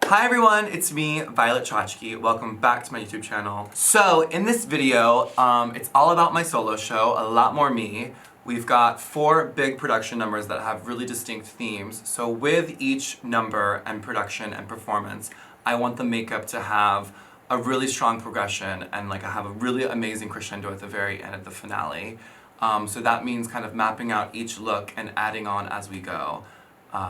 Hi everyone, it's me, Violet Chachki. Welcome back to my YouTube channel. So in this video, it's all about my solo show, A Lot More Me. We've got 4 big production numbers that have really distinct themes. So with each number and production and performance, I want the makeup to have a really strong progression and like have a really amazing crescendo at the very end, at the finale. So that means kind of mapping out each look and adding on as we go.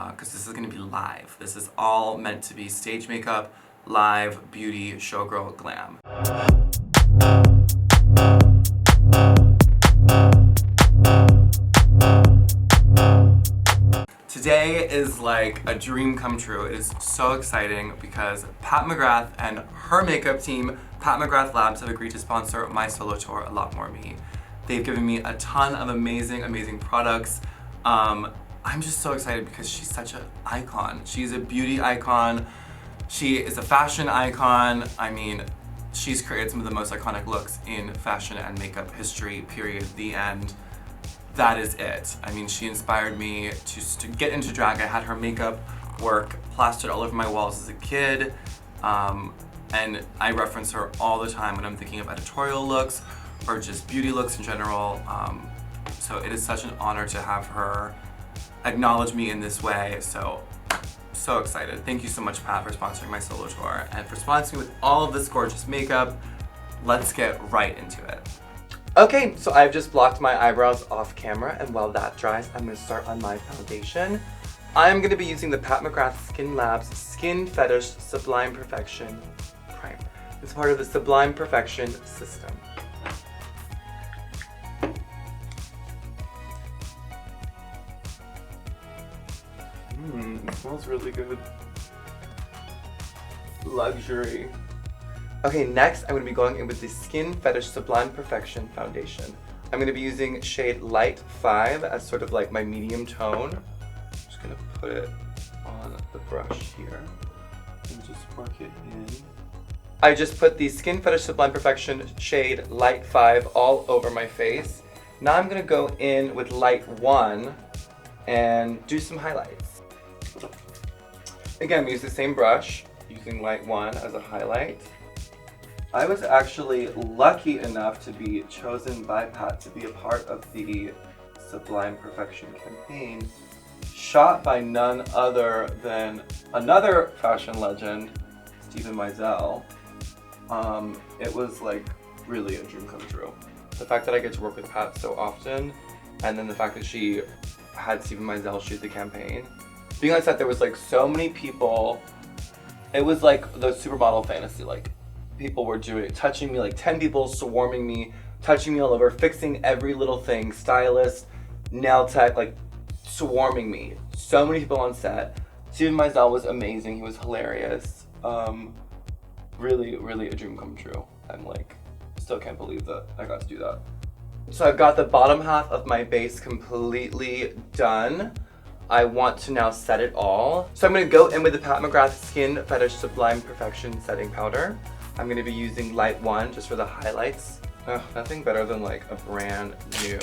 Because this is going to be live. This is all meant to be stage makeup, live, beauty, showgirl, glam. Today is like a dream come true. It is so exciting because Pat McGrath and her makeup team, Pat McGrath Labs, have agreed to sponsor my solo tour, A Lot More Me. They've given me a ton of amazing products. I'm just so excited because she's such an icon. She's a beauty icon. She is a fashion icon. I mean, she's created some of the most iconic looks in fashion and makeup history, period, the end. That is it. I mean, she inspired me to get into drag. I had her makeup work plastered all over my walls as a kid. And I reference her all the time when I'm thinking of editorial looks or just beauty looks in general. So it is such an honor to have her acknowledge me in this way, so excited. Thank you so much, Pat, for sponsoring my solo tour and for sponsoring me with all of this gorgeous makeup. Let's get right into it. Okay, so I've just blocked my eyebrows off camera, and while that dries, I'm gonna start on my foundation. I'm gonna be using the Pat McGrath Skin Labs Skin Fetish Sublime Perfection Primer. It's part of the Sublime Perfection system. It smells really good. Luxury. Okay, next I'm going to be going in with the Skin Fetish Sublime Perfection Foundation. I'm going to be using shade Light 5 as sort of like my medium tone. I'm just going to put it on the brush here and just work it in. I just put the Skin Fetish Sublime Perfection shade Light 5 all over my face. Now I'm going to go in with Light 1 and do some highlights. Again, we use the same brush, using Light 1 as a highlight. I was actually lucky enough to be chosen by Pat to be a part of the Sublime Perfection campaign, shot by none other than another fashion legend, Steven Meisel. It was like really a dream come true. The fact that I get to work with Pat so often, and then the fact that she had Steven Meisel shoot the campaign. Being on set, there was like so many people. It was like the supermodel fantasy. Like people were touching me, like 10 people swarming me, touching me all over, fixing every little thing. Stylist, nail tech, like swarming me. So many people on set. Steven Meisel was amazing. He was hilarious. Really a dream come true. I'm like, still can't believe that I got to do that. So I've got the bottom half of my base completely done. I want to now set it all. So I'm going to go in with the Pat McGrath Skin Fetish Sublime Perfection Setting Powder. I'm going to be using Light 1 just for the highlights. Nothing better than like a brand new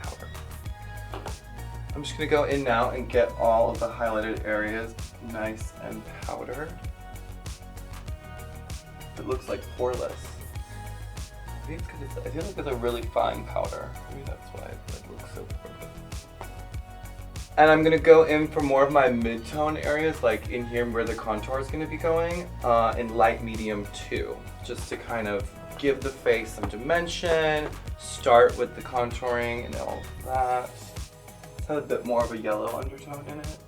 powder. I'm just going to go in now and get all of the highlighted areas nice and powdered. It looks like poreless. I think it's because I feel like it's a really fine powder. Maybe that's why it looks so poreless. And I'm going to go in for more of my mid-tone areas, like in here where the contour is going to be going, in light medium 2, just to kind of give the face some dimension, start with the contouring and all of that. It's had a bit more of a yellow undertone in it.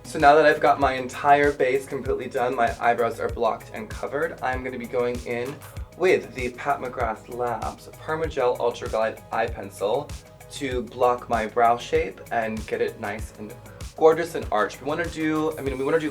So now that I've got my entire base completely done, my eyebrows are blocked and covered, I'm going to be going in with the Pat McGrath Labs PERMAGEL Ultra Glide Eye Pencil to block my brow shape and get it nice and gorgeous and arched. We want to do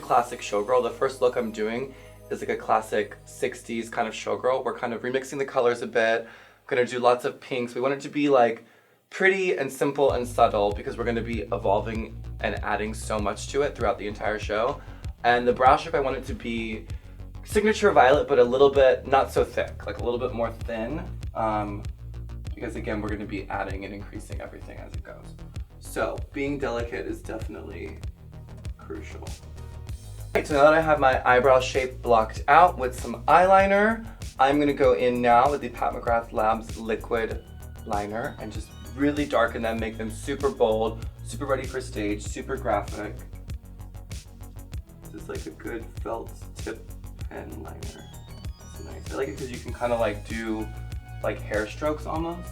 classic showgirl. The first look I'm doing is like a classic 60s kind of showgirl. We're kind of remixing the colors a bit. We're going to do lots of pinks. We want it to be like pretty and simple and subtle because we're going to be evolving and adding so much to it throughout the entire show. And the brow shape, I want it to be signature violet, but a little bit not so thick, like a little bit more thin. Because again, we're going to be adding and increasing everything as it goes. So being delicate is definitely crucial. Right, so now that I have my eyebrow shape blocked out with some eyeliner, I'm gonna go in now with the Pat McGrath Labs liquid liner and just really darken them, make them super bold, super ready for stage, super graphic. This is like a good felt tip pen liner. It's nice. I like it because you can kind of like do like hair strokes almost.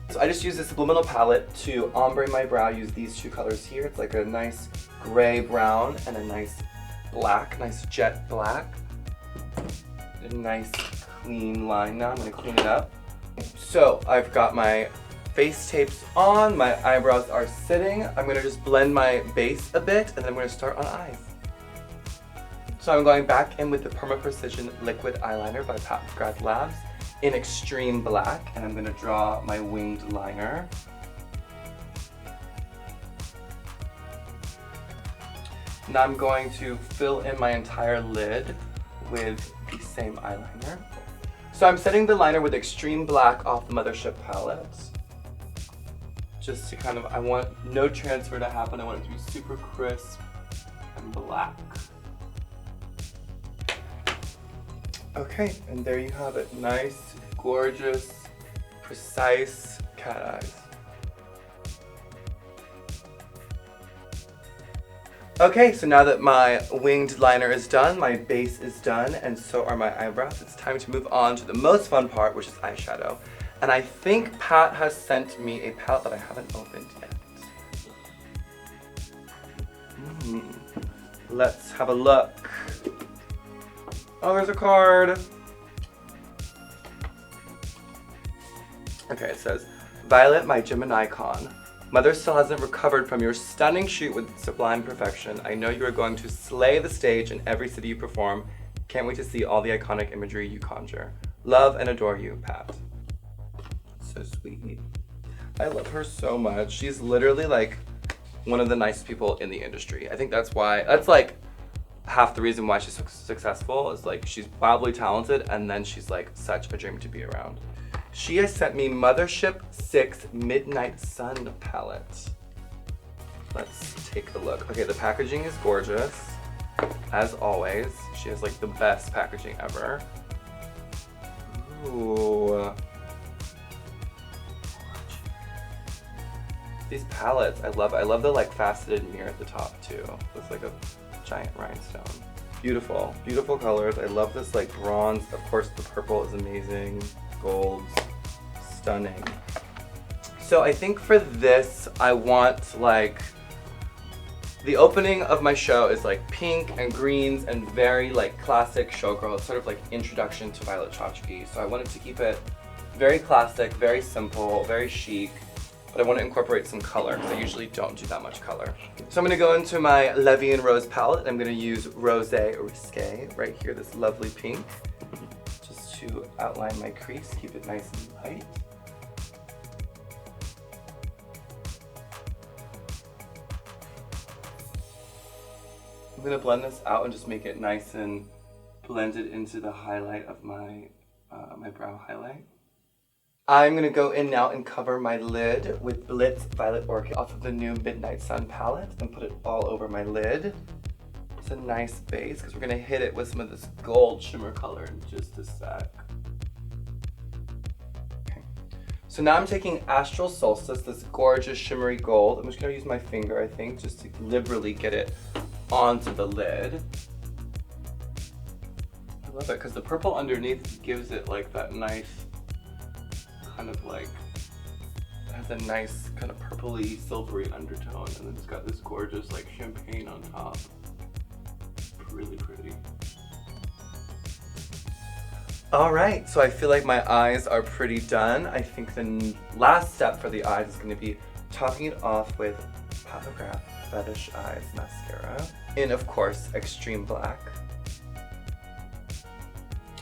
So I just use the Subliminal palette to ombre my brow, use these two colors here. It's like a nice gray brown and a nice black, nice jet black. A nice clean line now. I'm gonna clean it up. So I've got my face tapes on, my eyebrows are sitting. I'm gonna just blend my base a bit and then I'm gonna start on eyes. So I'm going back in with the Perma Precision Liquid Eyeliner by Pat McGrath Labs in extreme black, and I'm gonna draw my winged liner. Now I'm going to fill in my entire lid with the same eyeliner. So I'm setting the liner with extreme black off the Mothership palette. Just to kind of, I want no transfer to happen. I want it to be super crisp and black. Okay, and there you have it. Nice, gorgeous, precise cat eyes. Okay, so now that my winged liner is done, my base is done, and so are my eyebrows, it's time to move on to the most fun part, which is eyeshadow. And I think Pat has sent me a palette that I haven't opened yet. Let's have a look. Oh, there's a card. Okay, it says, Violet, my Gemini icon. Mother still hasn't recovered from your stunning shoot with sublime perfection. I know you are going to slay the stage in every city you perform. Can't wait to see all the iconic imagery you conjure. Love and adore you, Pat. So sweet. I love her so much. She's literally like one of the nicest people in the industry. I think that's like half the reason why she's successful is like she's wildly talented and then she's like such a dream to be around. She has sent me Mothership 6 Midnight Sun palette. Let's take a look. Okay, the packaging is gorgeous, as always. She has like the best packaging ever. Ooh. These palettes, I love the like faceted mirror at the top too. It's like a giant rhinestone. Beautiful, beautiful colors. I love this like bronze. Of course the purple is amazing. Golds, stunning. So I think for this, I want like, the opening of my show is like pink and greens and very like classic showgirl. It's sort of like introduction to Violet Chachki. So I wanted to keep it very classic, very simple, very chic, but I want to incorporate some color because I usually don't do that much color. So I'm going to go into my Levian Rose palette. I'm going to use Rosé Risque right here, this lovely pink, just to outline my crease, keep it nice and light. I'm going to blend this out and just make it nice and blended into the highlight of my, my brow highlight. I'm going to go in now and cover my lid with Blitz Violet Orchid off of the new Midnight Sun palette and put it all over my lid. It's a nice base because we're going to hit it with some of this gold shimmer color in just a sec. Okay. So now I'm taking Astral Solstice, this gorgeous shimmery gold. I'm just going to use my finger, I think, just to liberally get it onto the lid. I love it because the purple underneath gives it like that nice kind of like, it has a nice kind of purpley silvery undertone, and then it's got this gorgeous like champagne on top. Really pretty. Alright, so I feel like my eyes are pretty done. I think the last step for the eyes is going to be topping it off with Pat McGrath Fetish Eyes mascara in, of course, extreme black.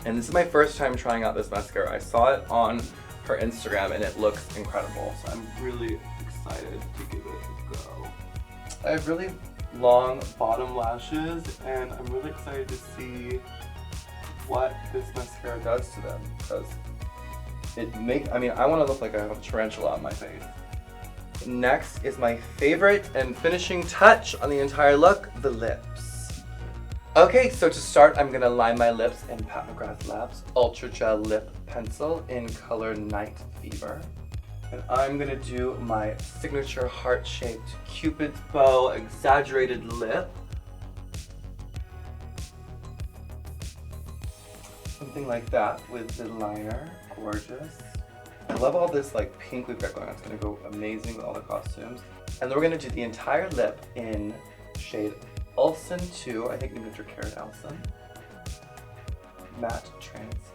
And this is my first time trying out this mascara. I saw it on her Instagram and it looks incredible, so I'm really excited to give it a go. I have really long bottom lashes and I'm really excited to see what this mascara does to them, because I want to look like I have a tarantula on my face. Next is my favorite and finishing touch on the entire look, the lips. Okay, so to start, I'm gonna line my lips in Pat McGrath Labs Ultra Gel Lip Pencil in color Night Fever. And I'm gonna do my signature heart-shaped Cupid's bow exaggerated lip. Something like that with the liner. Gorgeous. I love all this like pink we've got going on. It's gonna go amazing with all the costumes. And then we're gonna do the entire lip in shade ELSON 2, I think Signature Carrot ELSON. MATTETRANCE.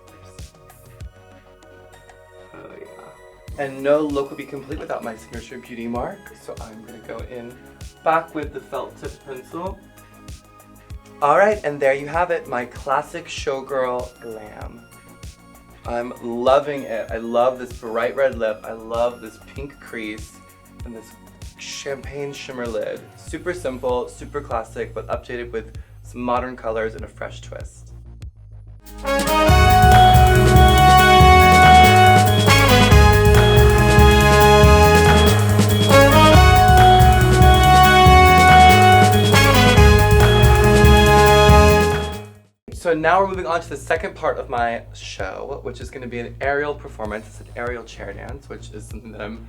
Oh yeah. And no look will be complete without my signature beauty mark. So I'm gonna go in back with the felt tip pencil. Alright, and there you have it, my classic showgirl glam. I'm loving it. I love this bright red lip. I love this pink crease and this champagne shimmer lid. Super simple, super classic, but updated with some modern colors and a fresh twist. So now we're moving on to the second part of my show, which is going to be an aerial performance. It's an aerial chair dance, which is something that I'm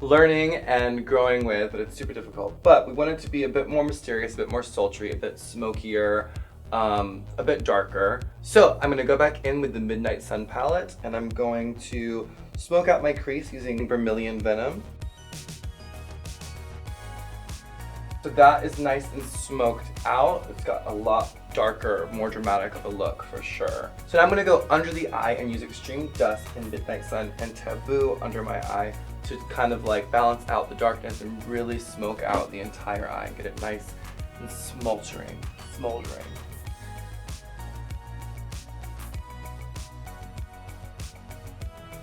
learning and growing with, but it's super difficult. But we want it to be a bit more mysterious, a bit more sultry, a bit smokier, a bit darker. So I'm gonna go back in with the Midnight Sun palette, and I'm going to smoke out my crease using Vermilion Venom. So that is nice and smoked out. It's got a lot darker, more dramatic of a look for sure. So now I'm gonna go under the eye and use Extreme Dust in Midnight Sun and Taboo under my eye to kind of like balance out the darkness and really smoke out the entire eye and get it nice and smoldering.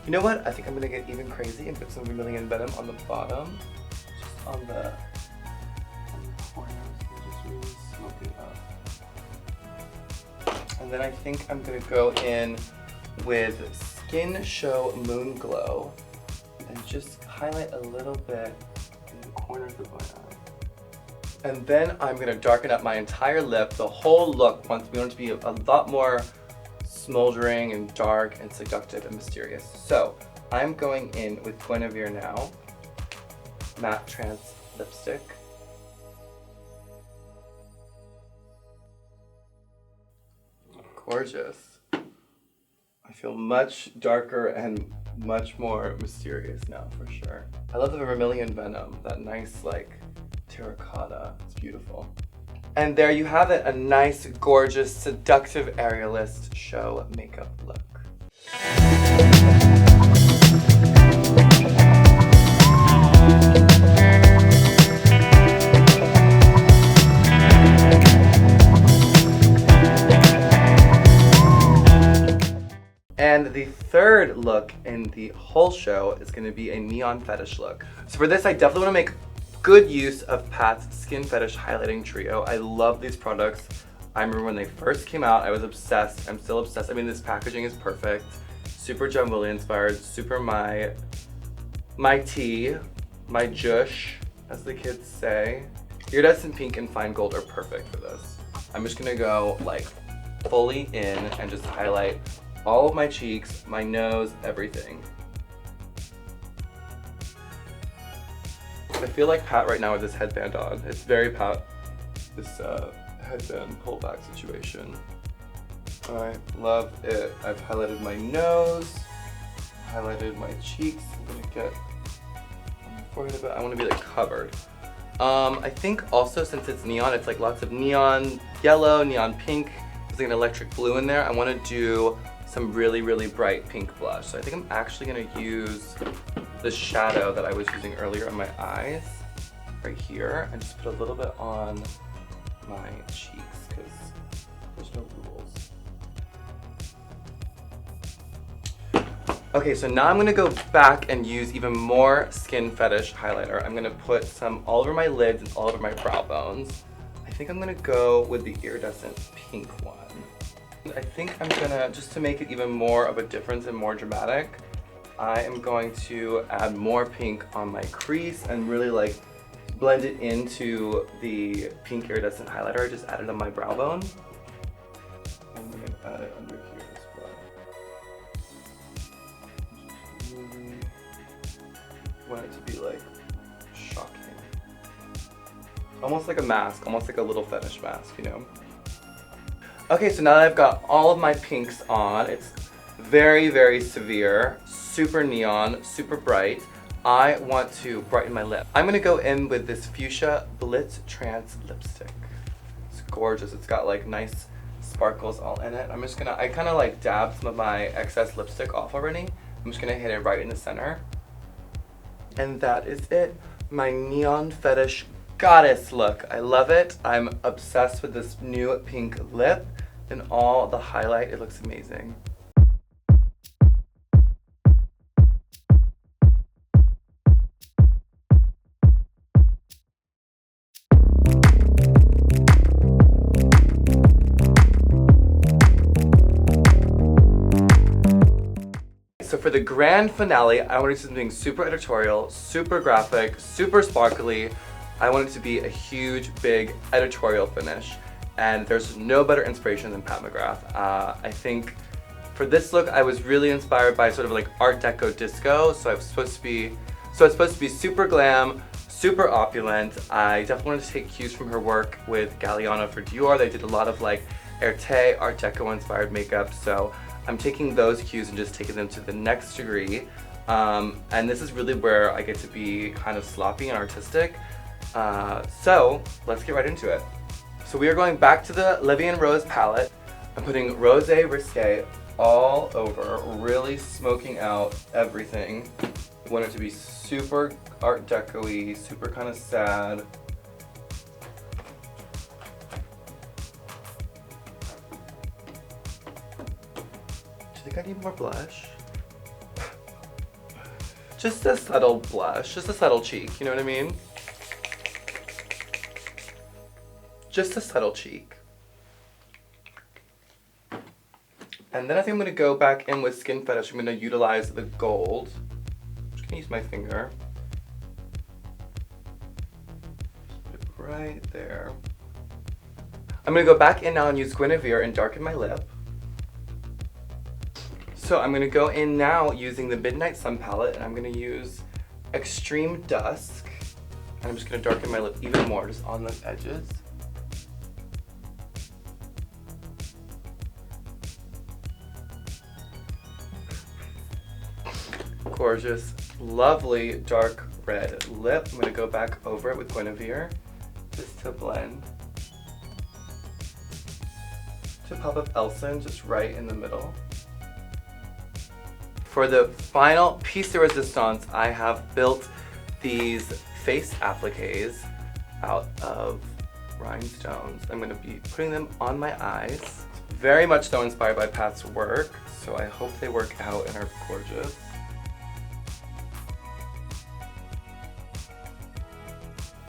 You know what? I think I'm gonna get even crazy and put some Vermilion Venom on the bottom, just on the corners, and just really smoke it up. And then I think I'm gonna go in with Skin Show Moon Glow and just highlight a little bit in the corners of my eye. And then I'm gonna darken up my entire lip. The whole look we want it to be a lot more smoldering and dark and seductive and mysterious. So I'm going in with Guinevere now, MATTERANCE lipstick. Gorgeous. I feel much darker and much more mysterious now for sure. I love the Vermilion Venom, that nice like terracotta, it's beautiful. And there you have it, a nice, gorgeous, seductive aerialist show makeup look. And the third look in the whole show is going to be a neon fetish look. So for this, I definitely want to make good use of Pat's Skin Fetish Highlighting Trio. I love these products. I remember when they first came out, I was obsessed. I'm still obsessed. I mean, this packaging is perfect. Super John Willie inspired, super my tea, my jush, as the kids say. Iridescent pink and fine gold are perfect for this. I'm just gonna go like fully in and just highlight all of my cheeks, my nose, everything. I feel like Pat right now with this headband on. It's very Pat, this headband pullback situation. I love it. I've highlighted my nose, highlighted my cheeks. I'm gonna get on my forehead a bit. I wanna be like covered. I think also since it's neon, it's like lots of neon yellow, neon pink. There's like an electric blue in there. I wanna do some really, really bright pink blush. So I think I'm actually gonna use the shadow that I was using earlier on my eyes, right here, and just put a little bit on my cheeks, because there's no rules. Okay, so now I'm gonna go back and use even more Skin Fetish highlighter. I'm gonna put some all over my lids and all over my brow bones. I think I'm gonna go with the iridescent pink one. I think I'm gonna, just to make it even more of a difference and more dramatic, I am going to add more pink on my crease and really like blend it into the pink iridescent highlighter I just added on my brow bone. I'm going to add it under here as well. Just really want it to be like shocking. Almost like a mask, almost like a little fetish mask, you know? Okay, so now that I've got all of my pinks on, it's very, very severe, super neon, super bright. I want to brighten my lip. I'm gonna go in with this Fuchsia BLITZTRANCE lipstick. It's gorgeous. It's got like nice sparkles all in it. I kind of like dabbed some of my excess lipstick off already. I'm just gonna hit it right in the center. And that is it. My neon fetish goddess look. I love it. I'm obsessed with this new pink lip and all the highlight. It looks amazing. So for the grand finale, I wanted something super editorial, super graphic, super sparkly. I want it to be a huge, big editorial finish. And there's no better inspiration than Pat McGrath. I think for this look, I was really inspired by sort of like Art Deco disco. So it's supposed to be super glam, super opulent. I definitely wanted to take cues from her work with Galliano for Dior. They did a lot of like Erte, Art Deco inspired makeup. So I'm taking those cues and just taking them to the next degree. And this is really where I get to be kind of sloppy and artistic. So let's get right into it. So we are going back to the Livy & Rose palette. I'm putting Rosé Risqué all over, really smoking out everything. I want it to be super Art Deco-y, super kind of sad. Do you think I need more blush? Just a subtle blush, just a subtle cheek, you know what I mean? Just a subtle cheek. And then I think I'm gonna go back in with Skin Fetish. I'm gonna utilize the gold. I'm just gonna use my finger. Just put it right there. I'm gonna go back in now and use Guinevere and darken my lip. So I'm gonna go in now using the Midnight Sun palette, and I'm gonna use Extreme Dusk. And I'm just gonna darken my lip even more, just on the edges. Gorgeous, lovely dark red lip. I'm gonna go back over it with Guinevere just to blend. To pop up ELSON just right in the middle. For the final piece de resistance, I have built these face appliques out of rhinestones. I'm gonna be putting them on my eyes. Very much so inspired by Pat's work, so I hope they work out and are gorgeous.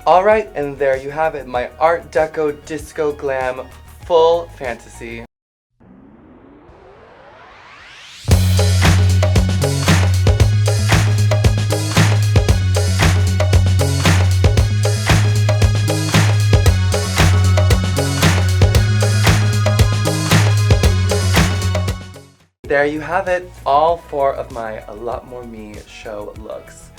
Alright, and there you have it, my Art Deco Disco Glam full fantasy. There you have it, all 4 of my A Lot More Me show looks.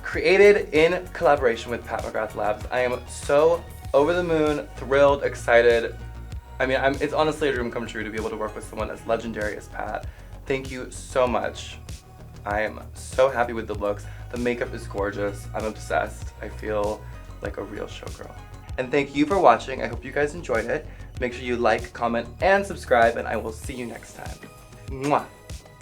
Created in collaboration with Pat McGrath Labs. I am so over the moon, thrilled, excited. I mean, it's honestly a dream come true to be able to work with someone as legendary as Pat. Thank you so much. I am so happy with the looks. The makeup is gorgeous. I'm obsessed. I feel like a real showgirl. And thank you for watching. I hope you guys enjoyed it. Make sure you like, comment, and subscribe, and I will see you next time. Mwah!